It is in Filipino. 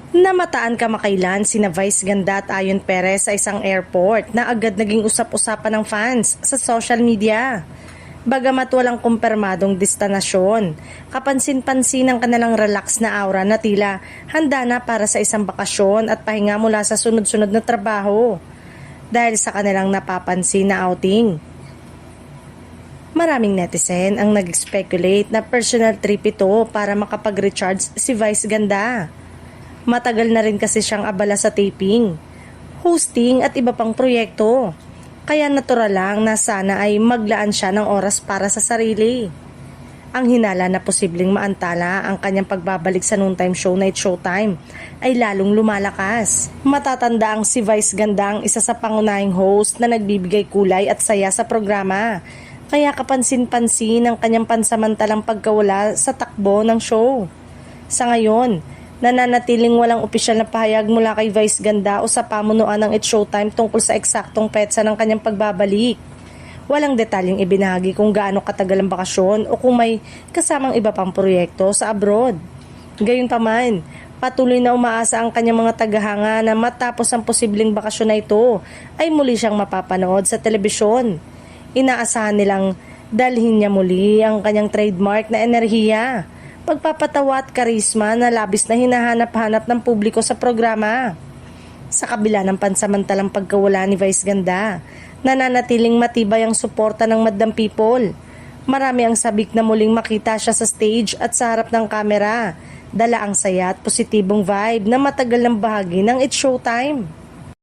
Namataan kamakailan sina Vice Ganda at Ayon Perez sa isang airport na agad naging usap-usapan ng fans sa social media. Bagamat walang kumpirmadong destinasyon, kapansin-pansin ang kanilang relax na aura na tila handa na para sa isang bakasyon at pahinga mula sa sunod-sunod na trabaho dahil sa kanilang napapansin na outing. Maraming netizen ang nag-speculate na personal trip ito para makapag-recharge si Vice Ganda. Matagal na rin kasi siyang abala sa taping, hosting at iba pang proyekto. Kaya natural lang na sana ay maglaan siya ng oras para sa sarili. Ang hinala na posibleng maantala ang kanyang pagbabalik sa noontime show Night Showtime ay lalong lumalakas. Matatanda ang si Vice Ganda ang isa sa pangunahing host na nagbibigay kulay at saya sa programa. Kaya kapansin-pansin ang kanyang pansamantalang pagkawala sa takbo ng show. Sa ngayon, nananatiling walang opisyal na pahayag mula kay Vice Ganda o sa pamunuan ng It's Showtime tungkol sa eksaktong petsa ng kanyang pagbabalik. Walang detalyeng ibinahagi kung gaano katagal ang bakasyon o kung may kasamang iba pang proyekto sa abroad. Gayunpaman, patuloy na umaasa ang kanyang mga tagahanga na matapos ang posibleng bakasyon na ito ay muli siyang mapapanood sa telebisyon. Inaasahan nilang dalhin niya muli ang kanyang trademark na enerhiya, pagpapatawa at karisma na labis na hinahanap-hanap ng publiko sa programa. Sa kabila ng pansamantalang pagkawala ni Vice Ganda, nananatiling matibay ang suporta ng Madam People. Marami ang sabik na muling makita siya sa stage at sa harap ng kamera. Dala ang saya at positibong vibe na matagal ng bahagi ng It's Showtime.